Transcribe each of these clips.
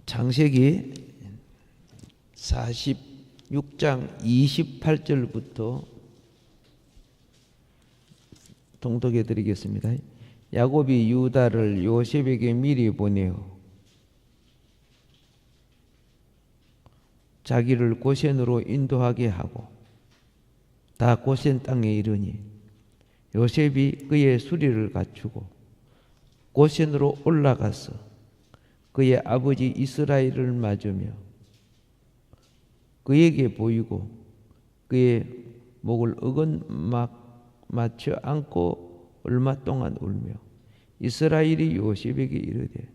창세기 46장 28절부터 통독해 드리겠습니다. 야곱이 유다를 요셉에게 미리 보내어 자기를 고센으로 인도하게 하고 다 고센 땅에 이르니 요셉이 그의 수리를 갖추고 고센으로 올라가서 그의 아버지 이스라엘을 맞으며 그에게 보이고 그의 목을 맞춰 안고 얼마 동안 울며 이스라엘이 요셉에게 이르되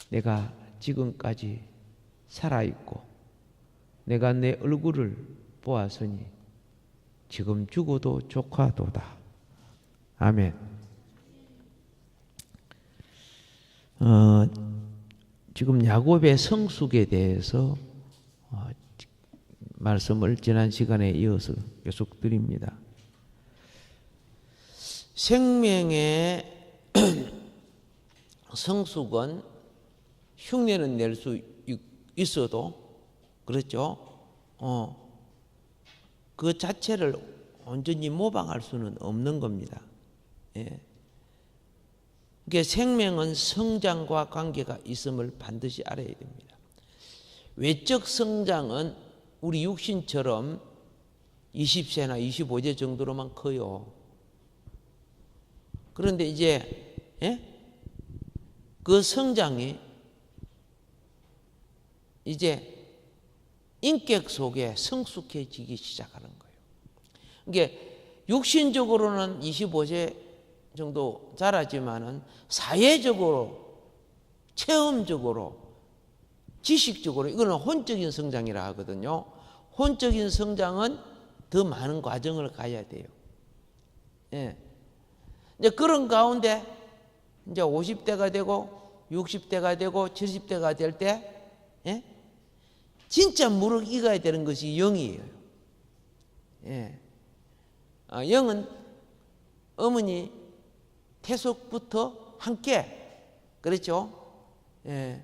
내가 지금까지 살아있고 내가 내 얼굴을 보았으니 지금 죽어도 족하도다. 아멘. 지금 야곱의 성숙에 대해서 말씀을 지난 시간에 이어서 계속 드립니다. 생명의 성숙은 흉내는 낼 수 있어도 그렇죠. 그 자체를 온전히 모방할 수는 없는 겁니다. 예. 그러니까 생명은 성장과 관계가 있음을 반드시 알아야 됩니다. 외적 성장은 우리 육신처럼 20세나 25세 정도로만 커요. 그런데 이제 그 성장이 이제 인격 속에 성숙해지기 시작하는 거예요. 그러니까 육신적으로는 25세 정도 자라지만은 사회적으로, 체험적으로, 지식적으로 이거는 혼적인 성장이라 하거든요. 혼적인 성장은 더 많은 과정을 가야 돼요. 예. 이제 그런 가운데 이제 50대가 되고 60대가 되고 70대가 될 때 진짜 무릎 익어야 되는 것이 영이에요. 예. 영은 어머니 태속부터 함께 그렇죠. 예.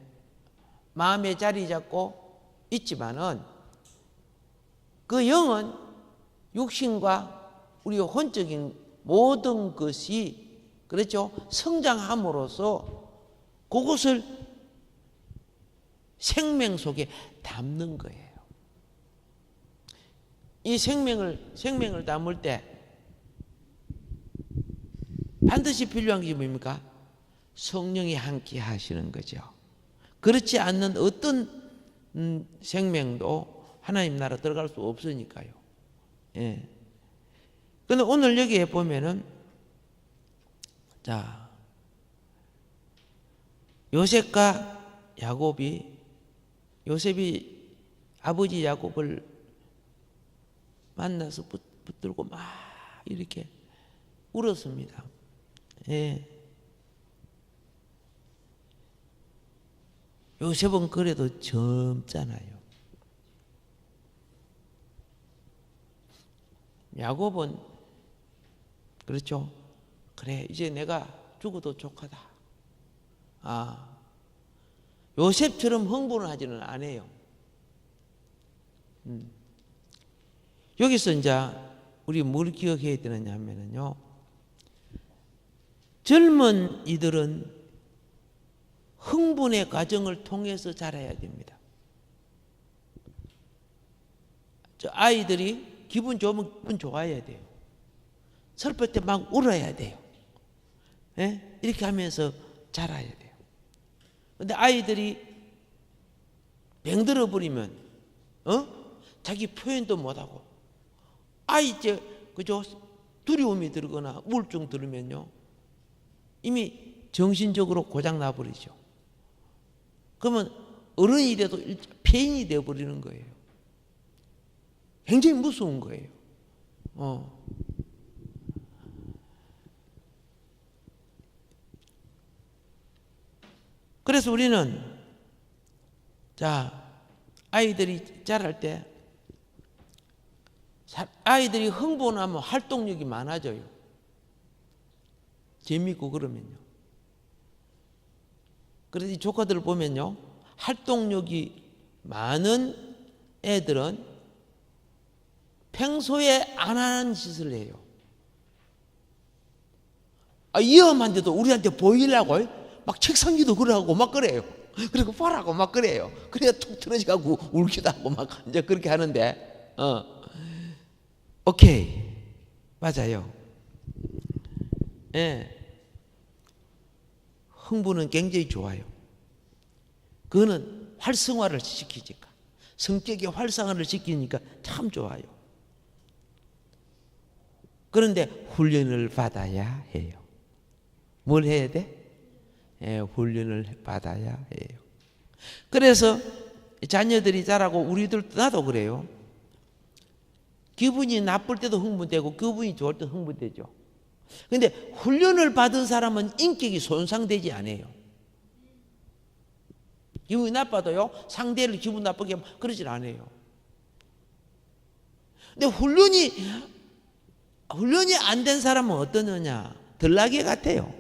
마음에 자리 잡고 있지만은 그 영은 육신과 우리 혼적인 모든 것이 그렇죠. 성장함으로써 그것을 생명 속에 담는 거예요. 이 생명을 담을 때 반드시 필요한 게 뭡니까? 성령이 함께 하시는 거죠. 그렇지 않는 어떤 생명도 하나님 나라 들어갈 수 없으니까요. 예. 근데 오늘 여기에 보면은 자, 요셉이 아버지 야곱을 만나서 붙들고 막 이렇게 울었습니다. 예. 요셉은 그래도 젊잖아요. 야곱은 그렇죠. 그래 이제 내가 죽어도 족하다. 요셉처럼 흥분을 하지는 않아요. 여기서 이제 우리 뭘 기억해야 되느냐 하면은요. 젊은 이들은 흥분의 과정을 통해서 자라야 됩니다. 아이들이 기분 좋으면 기분 좋아야 돼요. 슬플 때 막 울어야 돼요. 예? 이렇게 하면서 자라야 돼요. 근데 아이들이 병들어 버리면 자기 표현도 못하고 이제 그죠? 두려움이 들거나 우울증 들으면요 이미 정신적으로 고장 나버리죠. 그러면 어른이 돼도 폐인이 되어버리는 거예요. 굉장히 무서운 거예요. 그래서 우리는 아이들이 자랄 때 아이들이 흥분하면 활동력이 많아져요. 재미있고 그러면요. 그래서 이 조카들을 보면요, 활동력이 많은 애들은 평소에 안 하는 짓을 해요. 위험한데도 우리한테 보이려고 막 책상 위도 그러고 막 그래요. 그리고 보라고 막 그래요. 그래야 툭 틀어져가고 울기도 하고 막 이제 그렇게 하는데, 오케이. 맞아요. 예. 흥분은 굉장히 좋아요. 그거는 활성화를 시키니까, 성격의 활성화를 시키니까 참 좋아요. 그런데 훈련을 받아야 해요. 뭘 해야 돼? 예, 훈련을 받아야 해요. 그래서 자녀들이 자라고 우리들 나도 그래요. 기분이 나쁠 때도 흥분되고 기분이 좋을 때도 흥분되죠. 근데 훈련을 받은 사람은 인격이 손상되지 않아요. 기분이 나빠도요, 상대를 기분 나쁘게 하면 그러질 않아요. 근데 훈련이 안 된 사람은 어떠느냐? 들나개 같아요.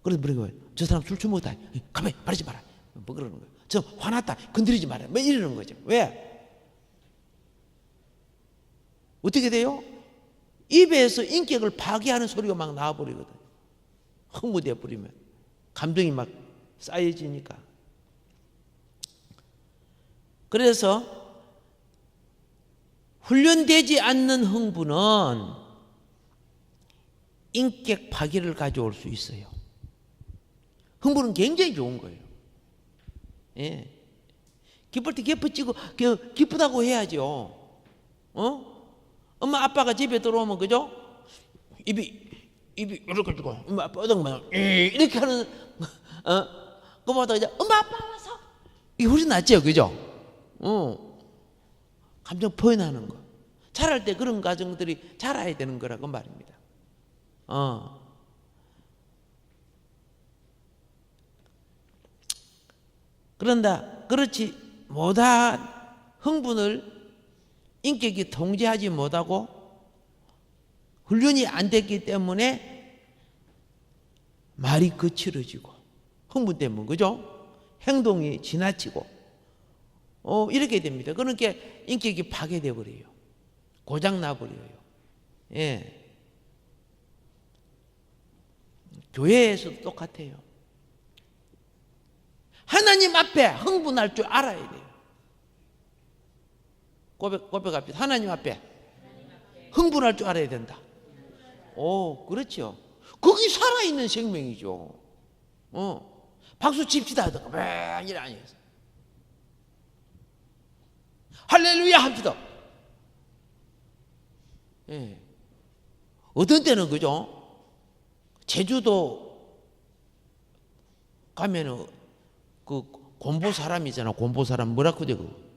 그래서 뭐라고 해요? 저 사람 술 처먹었다. 가만히 말하지 마라. 뭐 그러는 거예요. 저 화났다. 건드리지 마라. 뭐 이러는 거죠. 왜? 어떻게 돼요? 입에서 인격을 파괴하는 소리가 막 나와버리거든. 흥분돼 버리면 감정이 막 쌓여지니까. 그래서 훈련되지 않는 흥분은 인격 파괴를 가져올 수 있어요. 흥분은 굉장히 좋은 거예요. 예. 기쁠 때 기쁘지고 기쁘다고 해야죠. 엄마 아빠가 집에 들어오면 그죠? 입이 이렇게 가지고 엄마 아빠 어덩만 이렇게 하는 그보다 이제 엄마 아빠 와서 이 훨씬 낫죠, 그죠? 감정 표현하는 거. 자랄 때 그런 가정들이 자라야 되는 거라고 말입니다. 그런다 그렇지 못한 흥분을 인격이 통제하지 못하고 훈련이 안 됐기 때문에 말이 거칠어지고 흥분 때문에 그죠? 행동이 지나치고 이렇게 됩니다. 그러니까 인격이 파괴돼 버려요. 고장 나 버려요. 예. 교회에서도 똑같아요. 하나님 앞에 흥분할 줄 알아야 돼요. 고백합시다. 하나님 앞에 흥분할 줄 알아야 된다. 오, 그렇죠. 거기 살아있는 생명이죠. 박수 칩시다 하다가 왜 아니겠어. 할렐루야 합시다. 예. 어떤 때는 그죠? 제주도 가면은 그 곰보 사람이잖아. 곰보 사람 뭐라고 돼 그거?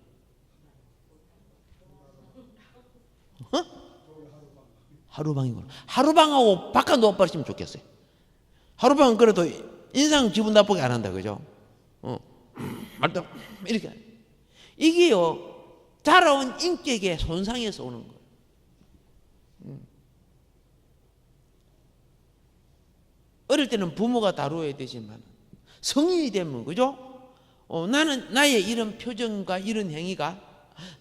하루방이구나. 하루방하고 바꿔 놓아버리시면 좋겠어요. 하루방은 그래도 인상 기분 나쁘게 안 한다, 그죠? 말도 이렇게. 이게요, 자라온 인격의 손상에서 오는 거예요. 어릴 때는 부모가 다루어야 되지만 성인이 되면, 그죠? 나는 나의 이런 표정과 이런 행위가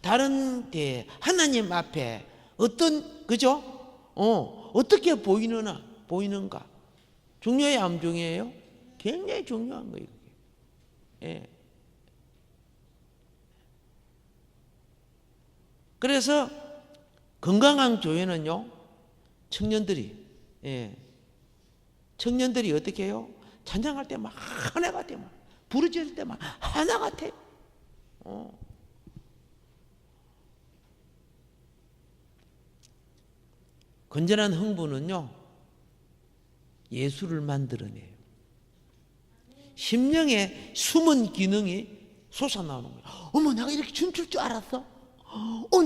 다른 데 하나님 앞에 어떤, 그죠? 어떻게 보이는가? 중요해요, 안 중요해요? 굉장히 중요한 거예요. 예. 그래서 건강한 교회는요, 청년들이 어떻게 해요? 찬양할 때 막 하나 같아, 막 부르짖을 때 막 하나 같아. 건전한 흥분은요, 예수를 만들어내요. 심령의 숨은 기능이 솟아나오는 거예요. 어머, 내가 이렇게 춤출 줄 알았어?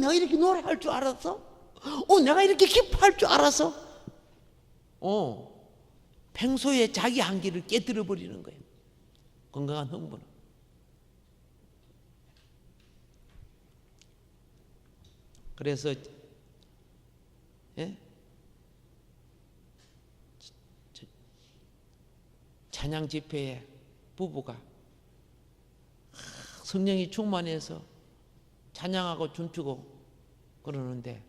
내가 이렇게 노래할 줄 알았어? 내가 이렇게 기뻐할 줄 알았어? 평소에 자기 한계를 깨뜨려 버리는 거예요. 건강한 흥분은. 그래서 찬양 집회에 부부가 성령이 충만해서 찬양하고 춤추고 그러는데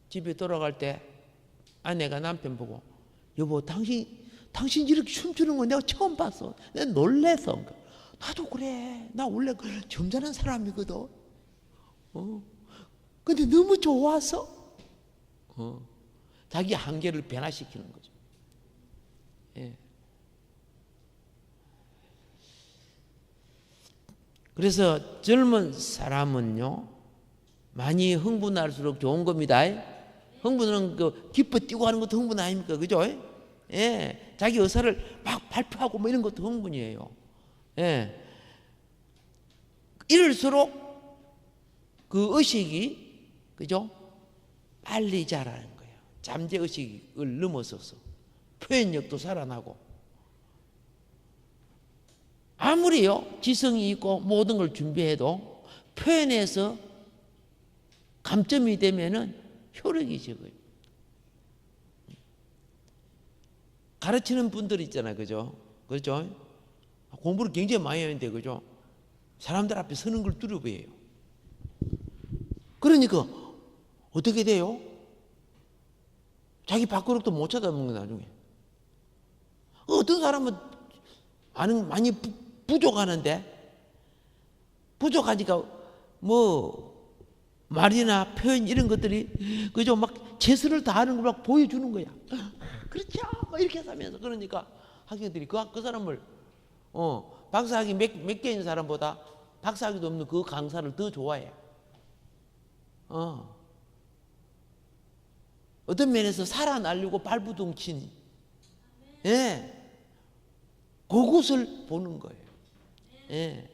집에 돌아갈 때 아내가 남편 보고 여보 당신 이렇게 춤추는 거 내가 처음 봤어. 내가 놀래서. 나도 그래. 나 원래 점잖은 사람이거든. 근데 너무 좋아서 자기 한계를 변화시키는 거죠. 예. 그래서 젊은 사람은요 많이 흥분할수록 좋은 겁니다. 흥분은 기뻐 뛰고 하는 것도 흥분 아닙니까? 그죠? 예. 자기 의사를 막 발표하고 뭐 이런 것도 흥분이에요. 예. 이럴수록 그 의식이 그죠? 빨리 자라는 거예요. 잠재 의식을 넘어서서 표현력도 살아나고 아무리요 지성이 있고 모든 걸 준비해도 표현해서 감점이 되면은 효력이 적어요. 가르치는 분들 있잖아요, 그죠? 그렇죠? 공부를 굉장히 많이 하는데, 그죠? 사람들 앞에 서는 걸 두려워해요. 그러니까 어떻게 돼요? 자기 밥그릇도 못 쳐다보는 거 나중에. 어떤 사람은 많이 부족하는데 부족하니까 뭐 말이나 표현 이런 것들이 그죠 막 최선을 다하는 걸 막 보여주는 거야. 그렇죠. 막 이렇게 하면서 그러니까 학생들이 그 사람을 박사학위 몇 개 있는 사람보다 박사학위도 없는 그 강사를 더 좋아해. 어떤 면에서 살아나려고 발부둥친 예. 그것을 보는 거예요. 예.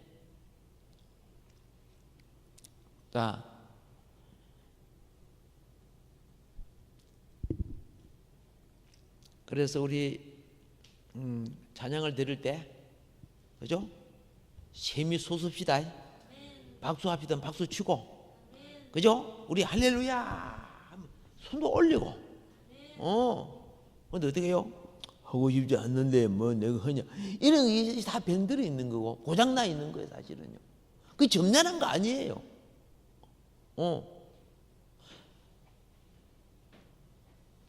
자, 그래서 우리 찬양을 드릴 때, 그죠? 셈이 솟읍시다. 박수합시다. 박수 치고, 그죠? 우리 할렐루야 손도 올리고, 근데 어떻게 해요? 하고 싶지 않는데 뭐 내가 하냐 이런 게 다 병들어 있는 거고 고장나 있는 거예요 사실은요. 그게 점잖은 거 아니에요.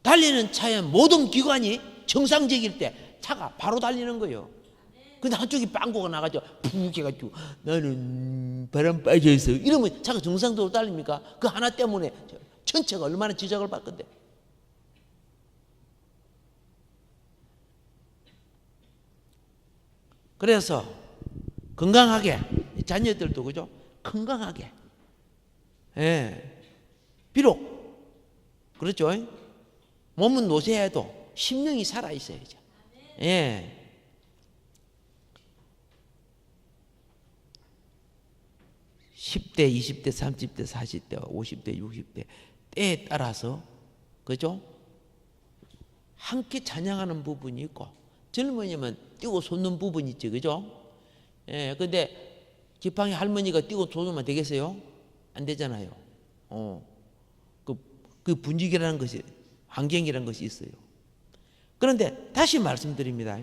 달리는 차의 모든 기관이 정상적일 때 차가 바로 달리는 거예요. 근데 한쪽이 빵꾸가 나가지고 푹 해가지고 나는 바람 빠져있어 이러면 차가 정상적으로 달립니까? 그 하나 때문에 전체가 얼마나 지적을 받을 건데. 그래서 건강하게 자녀들도 그죠? 건강하게 예. 비록 그렇죠? 몸은 노쇠해도 심령이 살아 있어야죠. 예. (10대) (20대) (30대) (40대) (50대) (60대) 때에 따라서 그죠? 함께 찬양하는 부분이 있고 젊은이면 뛰고 솟는 부분이 있죠, 그죠? 예, 근데 지팡이 할머니가 뛰고 솟으면 되겠어요? 안 되잖아요. 그 분위기라는 것이, 환경이라는 것이 있어요. 그런데 다시 말씀드립니다.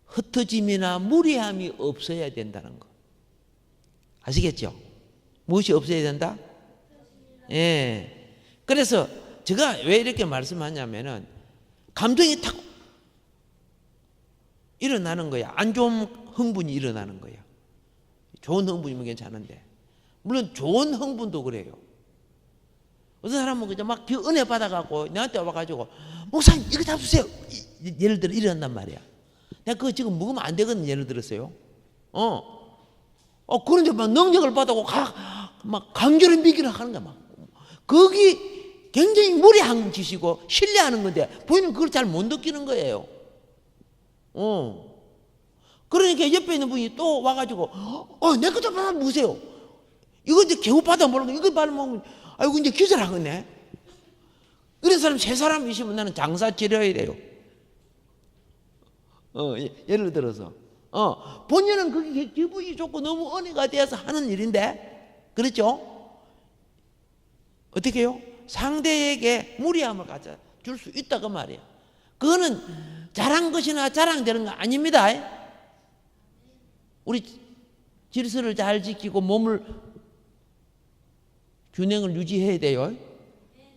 흩어짐이나 무리함이 없어야 된다는 거. 아시겠죠? 무엇이 없어야 된다? 예. 그래서 제가 왜 이렇게 말씀하냐면은 감정이 탁 일어나는 거야. 안 좋은 흥분이 일어나는 거야. 좋은 흥분이면 괜찮은데. 물론 좋은 흥분도 그래요. 어떤 사람은 그냥 막 은혜 받아갖고 나한테 와가지고 목사님 이거 잡수세요. 예를 들어 이런단 말이야. 내가 그거 지금 먹으면 안 되거든. 예를 들었어요. 그런데 막 능력을 받아고 막 강제로 미기를 하는 거야. 막. 거기 굉장히 무리한 짓이고 신뢰하는 건데 본인은 그걸 잘 못 느끼는 거예요. 그러니까 옆에 있는 분이 또 와가지고 내 거 좀 받아 보세요. 이거 이제 겨우 받아 먹는 거 이거 받아 먹으면 아이고 이제 기절하겠네. 이런 사람 세 사람 있으면 나는 장사 지려야 돼요. 예를 들어서 본인은 그게 기분이 좋고 너무 은혜가 되어서 하는 일인데 그렇죠? 어떻게 해요? 상대에게 무리함을 가져 줄 수 있다 그 말이야. 그거는 잘한 것이나 자랑되는 거 아닙니다. 우리 질서를 잘 지키고 몸을 균형을 유지해야 돼요.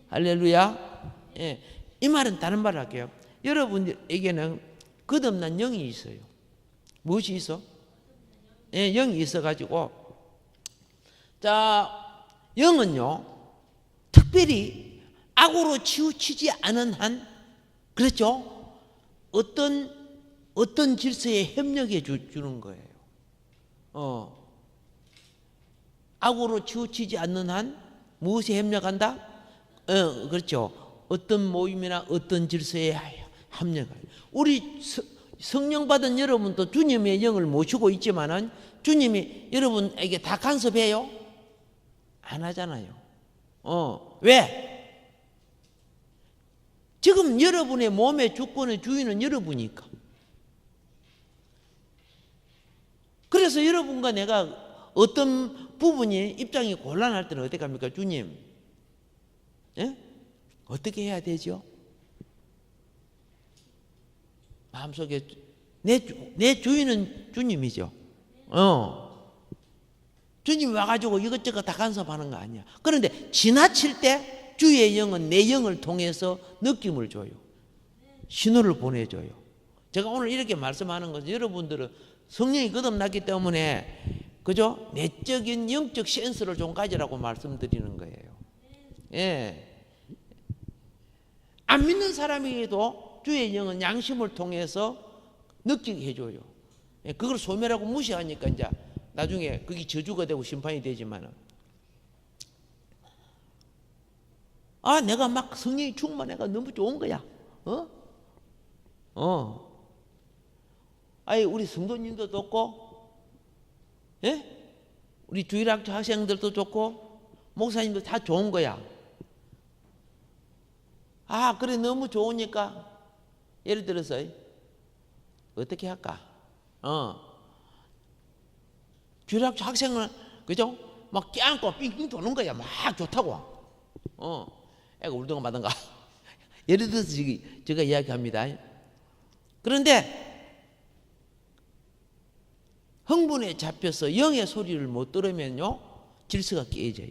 할렐루야. 예. 이 말은 다른 말을 할게요. 여러분에게는 거듭난 영이 있어요. 무엇이 있어? 예, 영이 있어가지고, 자, 영은요, 특별히 악으로 치우치지 않은 한, 그렇죠? 어떤 질서에 협력해 주는 거예요. 악으로 치우치지 않는 한, 무엇에 협력한다? 그렇죠. 어떤 모임이나 어떤 질서에 합력해요. 우리 성령 받은 여러분도 주님의 영을 모시고 있지만은 주님이 여러분에게 다 간섭해요? 안 하잖아요. 왜? 지금 여러분의 몸의 주권의 주인은 여러분이니까. 그래서 여러분과 내가 어떤 부분이 입장이 곤란할 때는 어떻게 합니까? 주님, 예? 어떻게 해야 되죠? 마음속에 내 주인은 주님이죠. 주님이 와가지고 이것저것 다 간섭하는 거 아니야. 그런데 지나칠 때 주의 영은 내 영을 통해서 느낌을 줘요. 신호를 보내줘요. 제가 오늘 이렇게 말씀하는 것은 여러분들은 성령이 거듭났기 때문에 그죠? 내적인 영적 센스를 좀 가지라고 말씀드리는 거예요. 예. 안 믿는 사람에게도 주의 영은 양심을 통해서 느끼게 해줘요. 예, 그걸 소멸하고 무시하니까 이제 나중에 그게 저주가 되고 심판이 되지만은, 내가 막 성령이 충만해가 너무 좋은 거야. 우리 성도님도 좋고, 예? 우리 주일학교 학생들도 좋고, 목사님도 다 좋은 거야. 그래, 너무 좋으니까, 예를 들어서, 어떻게 할까? 주일학교 학생은, 그죠? 막 껴안고 삥삥 도는 거야. 막 좋다고. 애가 울든가 마든가. 예를 들어서 제가 이야기합니다. 그런데, 흥분에 잡혀서 영의 소리를 못 들으면요, 질서가 깨져요.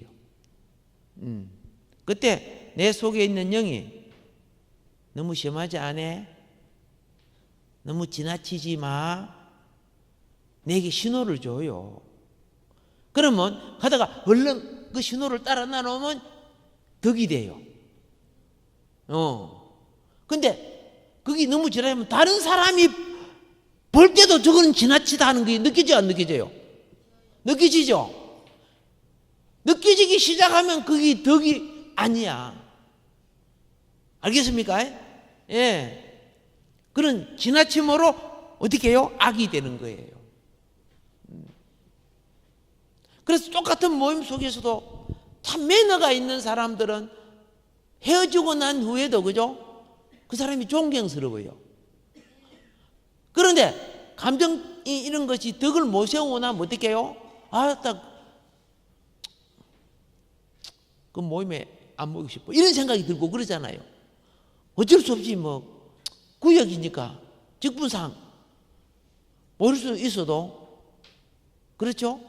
그때 내 속에 있는 영이 너무 심하지 않아? 너무 지나치지 마. 내게 신호를 줘요. 그러면 가다가 얼른 그 신호를 따라 나오면 덕이 돼요. 근데 그게 너무 지나면 다른 사람이 볼 때도 저거는 지나치다 하는 게 느껴져요, 안 느껴져요? 느껴지죠? 느껴지기 시작하면 그게 덕이 아니야. 알겠습니까? 예. 그런 지나침으로 어떻게 해요? 악이 되는 거예요. 그래서 똑같은 모임 속에서도 참 매너가 있는 사람들은 헤어지고 난 후에도, 그죠? 그 사람이 존경스러워요. 그런데 감정이 이런 것이 덕을 못 세우고 나면 어떻게 해요? 그 모임에 안 모이고 싶어. 이런 생각이 들고 그러잖아요. 어쩔 수 없이 구역이니까 직분상 모일 수 있어도, 그렇죠?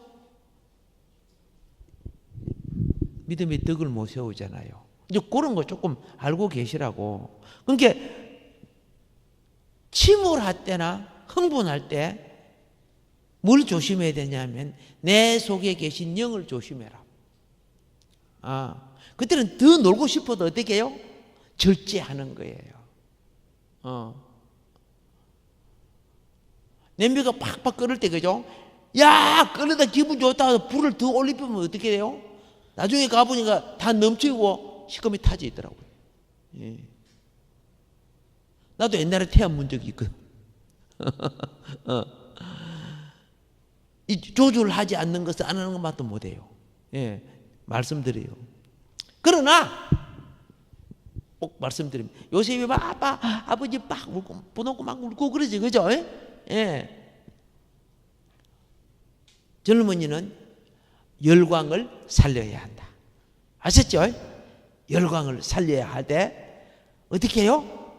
믿음의 덕을 못 세우잖아요. 이제 그런 거 조금 알고 계시라고. 그러니까 침울할 때나 흥분할 때 뭘 조심해야 되냐면 내 속에 계신 영을 조심해라. 그때는 더 놀고 싶어도 어떻게 해요? 절제하는 거예요. 냄비가 팍팍 끓을 때, 그죠? 야, 끓는다 기분 좋다 불을 더 올리면 어떻게 돼요? 나중에 가보니까 다 넘치고 시커멓게 타져 있더라고요. 예. 나도 옛날에 태안 문 적이 있거든. 이 조절을 하지 않는 것을 안 하는 것만도 못해요. 예, 말씀드려요. 그러나 꼭 말씀드립니다. 요셉이 막 아버지 막 울고 보놓고 막 울고 그러지, 그죠? 예. 젊은이는 열광을 살려야 한다. 아셨죠? 열광을 살려야 할 때 어떻게 해요?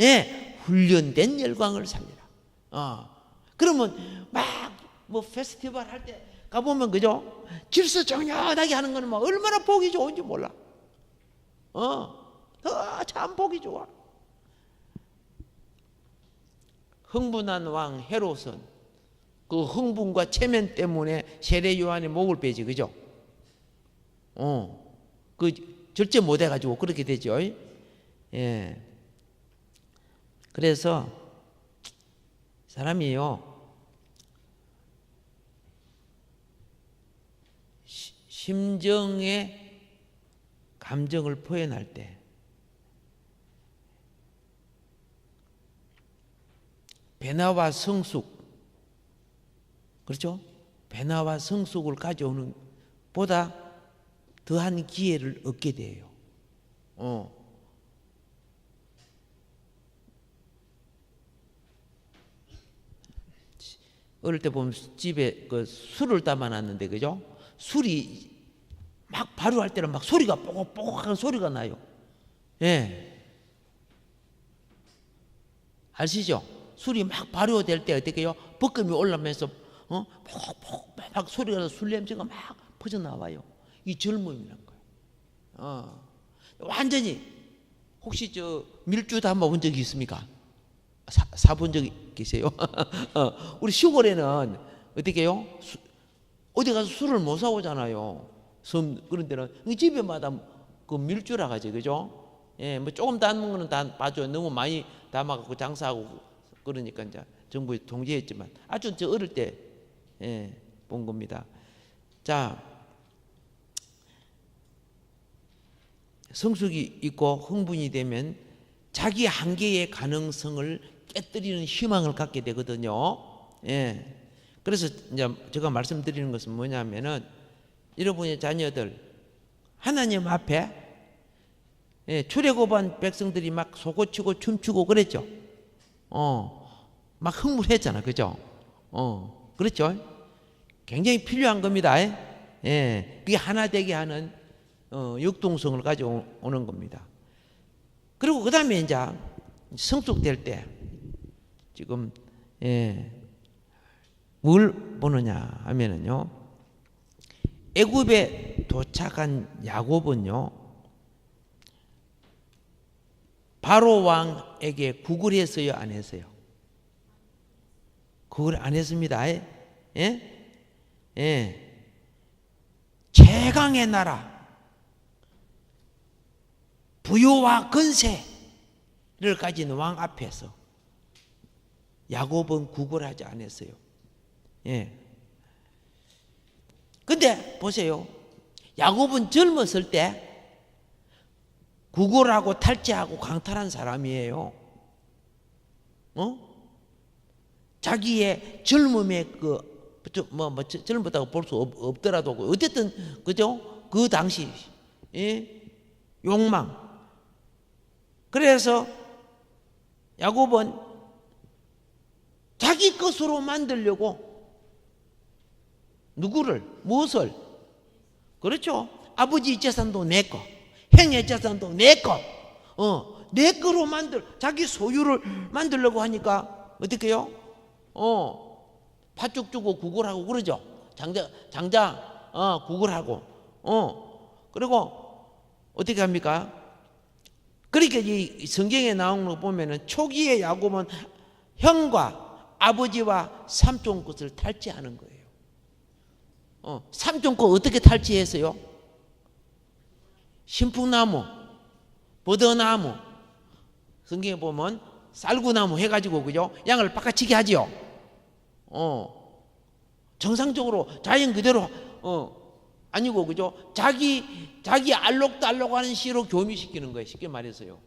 예, 훈련된 열광을 살리라. 그러면 막 뭐 페스티벌 할 때 가보면 그죠? 질서정연하게 하는 거는 뭐 얼마나 보기 좋은지 몰라. 참 보기 좋아. 흥분한 왕 헤롯은 그 흥분과 체면 때문에 세례 요한의 목을 베지, 그죠? 그 절제 못 해가지고 그렇게 되죠. 예. 그래서 사람이요, 심정의 감정을 표현할 때 배나와 성숙, 그렇죠? 배나와 성숙을 가져오는 보다 더한 기회를 얻게 돼요. 어릴 때 보면 집에 그 술을 담아놨는데, 그죠? 술이 막 발효할 때는 막 소리가 뽀곡뽀곡한 소리가 나요. 예. 아시죠? 술이 막 발효될 때 어떻게 해요? 볶음이 올라오면서 뽀곡뽀곡 막 소리가 나서 술 냄새가 막 퍼져나와요. 이 젊음이란 거예요. 완전히. 혹시 저 밀주 담아본 적이 있습니까? 사본 적 계세요? 우리 시골에는 어떻게 해요? 어디 가서 술을 못 사오잖아요. 섬 그런 데는 집에마다 그 밀주라 가지, 그죠? 예, 뭐 조금 담는 거는 다 봐줘. 너무 많이 담아갖고 장사하고 그러니까 이제 정부에 통제했지만 아주 저 어릴 때 본 겁니다. 자, 성숙이 있고 흥분이 되면 자기 한계의 가능성을 깨뜨리는 희망을 갖게 되거든요. 예. 그래서 이제 제가 말씀드리는 것은 뭐냐면은 여러분의 자녀들 하나님 앞에 출애굽한 백성들이 막 소고치고 춤추고 그랬죠. 막 흥분했잖아, 그죠? 그렇죠? 굉장히 필요한 겁니다. 예, 그게 하나 되게 하는 역동성을 가져오는 겁니다. 그리고 그 다음에 이제 성숙될 때 지금 뭘 보느냐 하면은요, 애굽에 도착한 야곱은요, 바로 왕에게 구걸 했어요, 안 했어요? 구걸 안 했습니다. 최강의 나라, 부유와 건세를 가진 왕 앞에서 야곱은 구걸하지 않았어요. 근데 보세요. 야곱은 젊었을 때 구걸하고 탈취하고 강탈한 사람이에요. 자기의 젊음의 젊었다고 볼 수 없더라도 어쨌든 그죠? 그 당시 욕망. 그래서 야곱은 자기 것으로 만들려고 누구를? 무엇을? 그렇죠. 아버지 재산도 내 거, 형의 재산도 내 거, 내 거로 자기 소유를 만들려고 하니까 어떻게 해요? 팥죽 주고 구걸하고 그러죠. 장자 구걸하고. 그리고 어떻게 합니까? 그러니까 이 성경에 나오는 거 보면은 초기에 야곱은 형과 아버지와 삼촌 것을 탈취하는 거예요. 삼촌 거 어떻게 탈취했어요? 신풍나무, 버드나무, 성경에 보면 쌀구나무 해가지고, 그죠? 양을 바꿔치기 하지요. 정상적으로 자연 그대로 아니고, 그죠? 자기 알록달록 하는 시로 교미시키는 거예요. 쉽게 말해서요.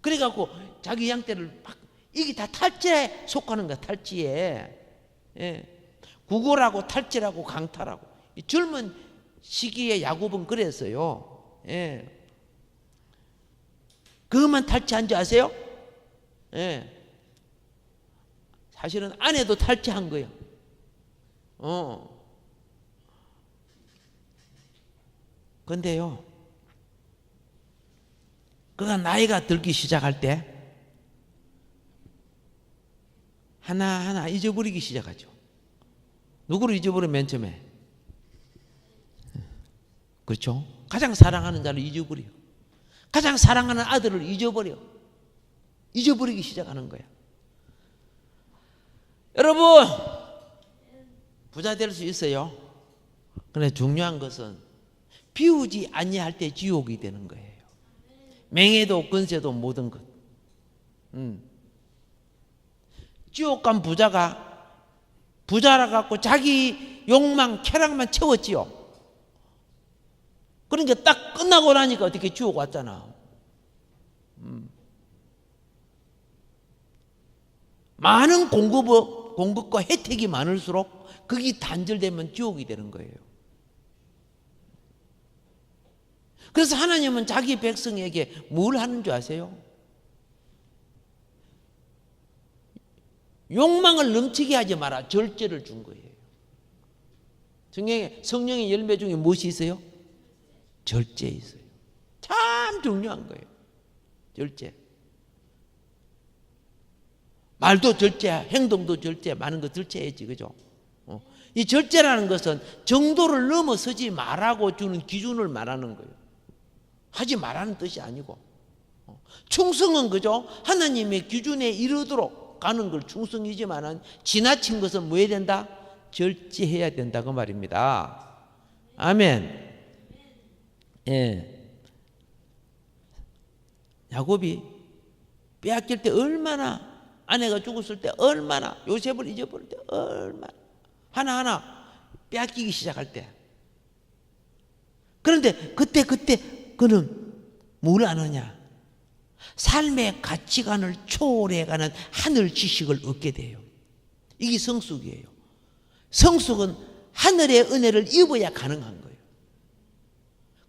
그래갖고 자기 양떼를 이게 다 탈취에 속하는 거야. 탈취에. 구걸하고 탈취하고 강탈하고. 이 젊은 시기에 야곱은 그랬어요. 그것만 탈취한 줄 아세요? 사실은 아내도 탈취한 거예요. 근데요, 그가 나이가 들기 시작할 때 하나하나 잊어버리기 시작하죠. 누구를 잊어버려? 맨 처음에, 그렇죠? 가장 사랑하는 자를 잊어버려. 가장 사랑하는 아들을 잊어버려. 잊어버리기 시작하는 거야. 여러분, 부자 될 수 있어요. 그런데 중요한 것은 비우지 아니할 때 지옥이 되는 거예요. 명예도 권세도 모든 것. 지옥 간 부자가 부자라 갖고 자기 욕망, 쾌락만 채웠지요. 그러니까 딱 끝나고 나니까 어떻게 지옥 왔잖아. 많은 공급과 혜택이 많을수록 그게 단절되면 지옥이 되는 거예요. 그래서 하나님은 자기 백성에게 뭘 하는 줄 아세요? 욕망을 넘치게 하지 마라. 절제를 준 거예요. 성령의 열매 중에 무엇이 있어요? 절제 있어요. 참 중요한 거예요. 절제. 말도 절제, 행동도 절제, 많은 거 절제해야지, 그죠? 이 절제라는 것은 정도를 넘어서지 말라고 주는 기준을 말하는 거예요. 하지 말라는 뜻이 아니고. 충성은 그죠? 하나님의 기준에 이르도록 가는 걸 충성이지만은 지나친 것은 뭐 해야 된다? 절제해야 된다, 그 말입니다. 아멘. 예. 야곱이 빼앗길 때 얼마나, 아내가 죽었을 때 얼마나, 요셉을 잊어버릴 때 얼마나, 하나하나 빼앗기기 시작할 때. 그런데 그때 그는 뭘 아느냐? 삶의 가치관을 초월해가는 하늘 지식을 얻게 돼요. 이게 성숙이에요. 성숙은 하늘의 은혜를 입어야 가능한 거예요.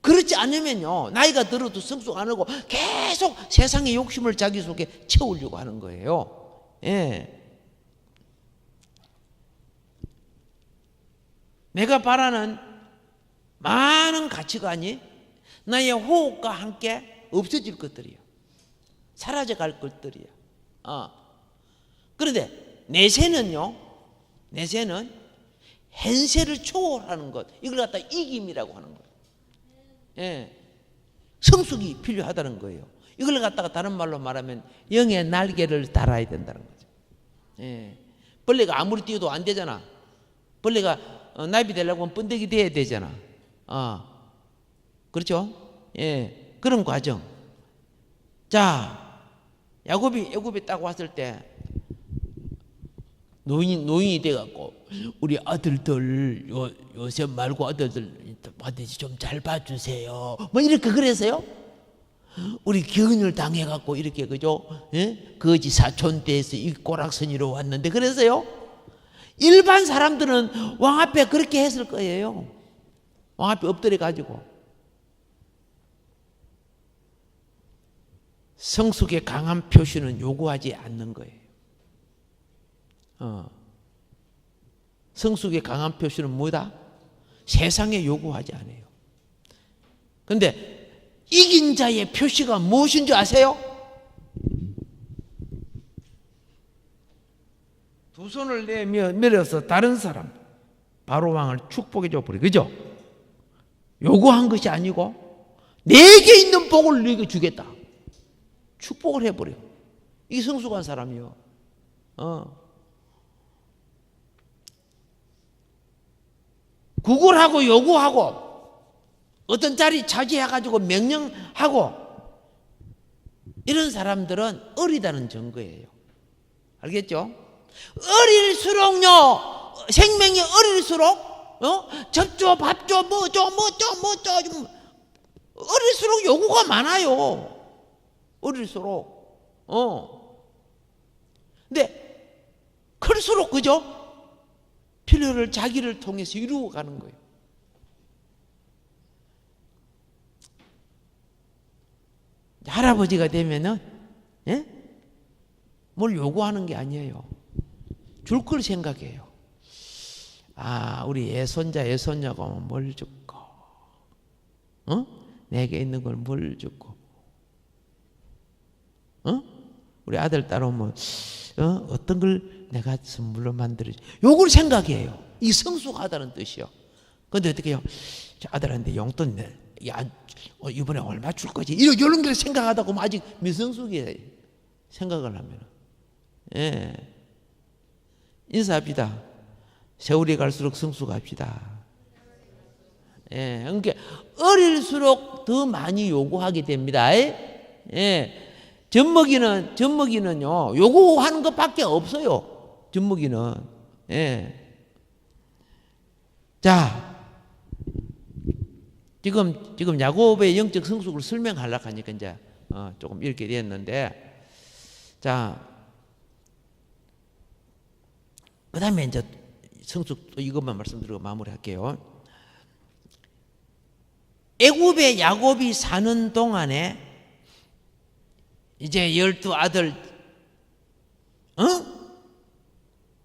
그렇지 않으면요, 나이가 들어도 성숙 안 하고 계속 세상의 욕심을 자기 속에 채우려고 하는 거예요. 예. 내가 바라는 많은 가치관이 나의 호흡과 함께 없어질 것들이야. 사라져갈 것들이야. 그런데 내세는요, 내세는 현세를 초월하는 것, 이걸 갖다 이김이라고 하는 거예요. 예. 성숙이 필요하다는 거예요. 이걸 갖다가 다른 말로 말하면 영의 날개를 달아야 된다는 거죠. 예. 벌레가 아무리 뛰어도 안 되잖아. 벌레가 나비 되려고 하면 번데기 돼야 되잖아. 그렇죠? 예. 그런 과정. 자, 애굽에 딱 왔을 때 노인이 돼갖고 우리 아들들 요셉 말고 아들들 좀 잘 봐주세요. 뭐 이렇게 그래서요. 우리 기근을 당해갖고 이렇게 그죠? 예? 거지 사촌대에서 이 꼬락서니로 왔는데 그래서요. 일반 사람들은 왕 앞에 그렇게 했을 거예요. 왕 앞에 엎드려 가지고. 성숙의 강한 표시는 요구하지 않는 거예요. 성숙의 강한 표시는 뭐다? 세상에 요구하지 않아요. 그런데 이긴 자의 표시가 무엇인 줄 아세요? 두 손을 내밀어서 다른 사람 바로 왕을 축복해 줘 버려. 그죠? 요구한 것이 아니고 내게 있는 복을 너에게 주겠다. 축복을 해버려. 이게 성숙한 사람이요. 구걸하고 요구하고 어떤 자리 차지해가지고 명령하고 이런 사람들은 어리다는 증거예요. 알겠죠? 어릴수록요, 생명이 어릴수록 접줘, 밥줘, 뭐줘, 어릴수록 요구가 많아요. 어릴수록. 근데 클수록 그죠? 필요를 자기를 통해서 이루어 가는 거예요. 할아버지가 되면은, 예? 뭘 요구하는 게 아니에요. 줄 걸 생각해요. 우리 애손자가 뭘 줄까? 내게 있는 걸 뭘 줄까? 어? 우리 아들 딸 오면 어떤 걸 내가 선물로 만들어줘. 요걸 생각해요. 이 성숙하다는 뜻이요. 근데 어떻게 해요? 저 아들한테 용돈 내. 야, 이번에 얼마 줄 거지? 이런 걸 생각하다 보면 아직 미성숙이에요. 생각을 하면. 예. 인사합시다. 세월이 갈수록 성숙합시다. 예. 그러니까 어릴수록 더 많이 요구하게 됩니다. 예. 젖먹이는요, 요구하는 것밖에 없어요. 젖먹이는. 예. 자, 지금 야곱의 영적 성숙을 설명하려고 하니까 이제 조금 이렇게 됐는데, 자, 그 다음에 이제 성숙 또 이것만 말씀드리고 마무리할게요. 애굽에 야곱이 사는 동안에 이제 12 아들,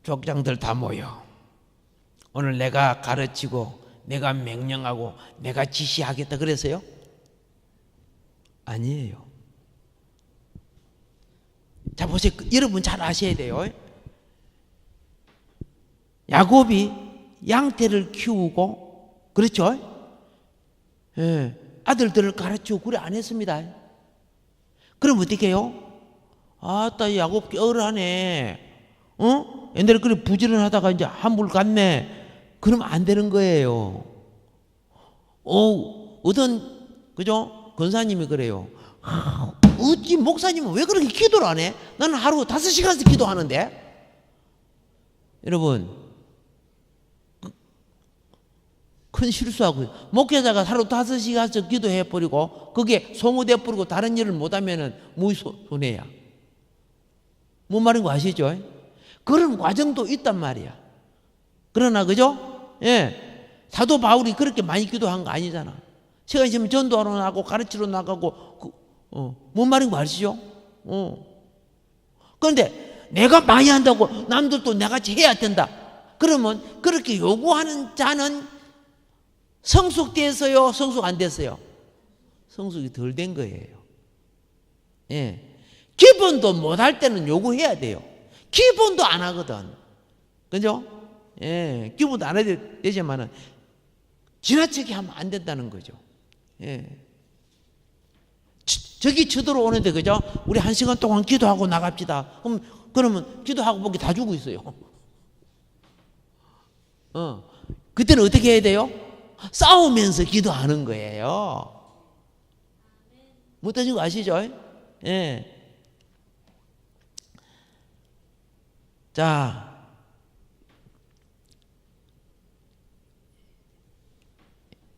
족장들 다 모여. 오늘 내가 가르치고 내가 명령하고 내가 지시하겠다 그랬어요? 아니에요. 자, 보세요. 여러분 잘 아셔야 돼요. 야곱이 양떼를 키우고, 그렇죠? 예, 아들들을 가르치고 그래 안 했습니다. 그럼 어떻게 해요? 아따, 야곱 게으르하네. 옛날에 그래 부지런하다가 이제 한물 갔네. 그러면 안 되는 거예요. 어떤, 그죠? 권사님이 그래요. 어찌 목사님은 왜 그렇게 기도를 안 해? 나는 하루 5시간씩 기도하는데. 여러분, 큰 실수하고, 목회자가 하루 5시간씩 기도해버리고 그게 소모돼버리고 다른 일을 못하면은 뭐 손해야. 뭔 말인 거 아시죠? 그런 과정도 있단 말이야. 그러나 그죠? 예, 사도 바울이 그렇게 많이 기도한 거 아니잖아. 시간 있으면 전도하러 나가고 가르치러 나가고 뭔 말인 거 아시죠? 그런데 내가 많이 한다고 남들도 나같이 해야 된다. 그러면 그렇게 요구하는 자는 성숙됐어요? 성숙 안 됐어요? 성숙이 덜 된 거예요. 예. 기본도 못할 때는 요구해야 돼요. 기본도 안 하거든. 그죠? 예. 기본도 안 해야 되지만은 지나치게 하면 안 된다는 거죠. 예. 저기 쳐들어오는데, 그죠? 우리 1시간 동안 기도하고 나갑시다. 그러면 기도하고 보기 다 주고 있어요. 그때는 어떻게 해야 돼요? 싸우면서 기도하는 거예요. 못하신 거 아시죠? 예. 자,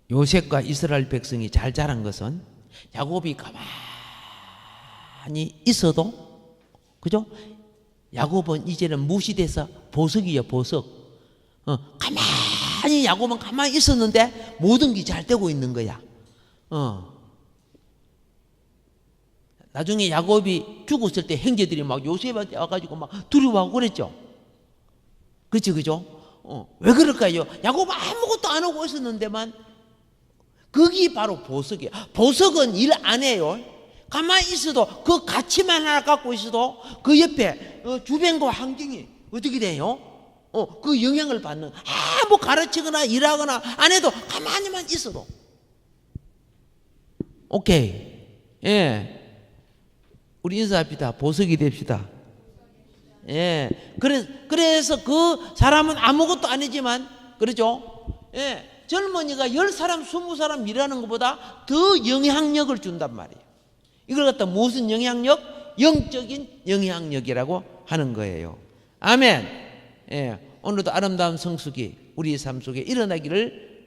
요셉과 이스라엘 백성이 잘 자란 것은 야곱이 가만히 있어도, 그죠? 야곱은 이제는 무시돼서 보석이요, 보석. 가만히 야곱은 가만히 있었는데 모든 게 잘 되고 있는 거야. 나중에 야곱이 죽었을 때 형제들이 막 요셉한테 와가지고 막 두려워하고 그랬죠. 그렇지, 그죠? 왜 그럴까요? 야곱은 아무것도 안 하고 있었는데만, 그게 바로 보석이에요. 보석은 일 안 해요. 가만히 있어도, 그 가치만 하나 갖고 있어도 그 옆에 주변과 환경이 어떻게 돼요? 그 영향을 받는, 뭐 가르치거나 일하거나 안 해도 가만히만 있어도. 오케이. 예. 우리 인사합시다. 보석이 됩시다. 예. 그래서 그 사람은 아무것도 아니지만, 그렇죠? 예. 젊은이가 10사람, 20사람 일하는 것보다 더 영향력을 준단 말이에요. 이걸 갖다 무슨 영향력? 영적인 영향력이라고 하는 거예요. 아멘. 예. 오늘도 아름다운 성숙이 우리 삶 속에 일어나기를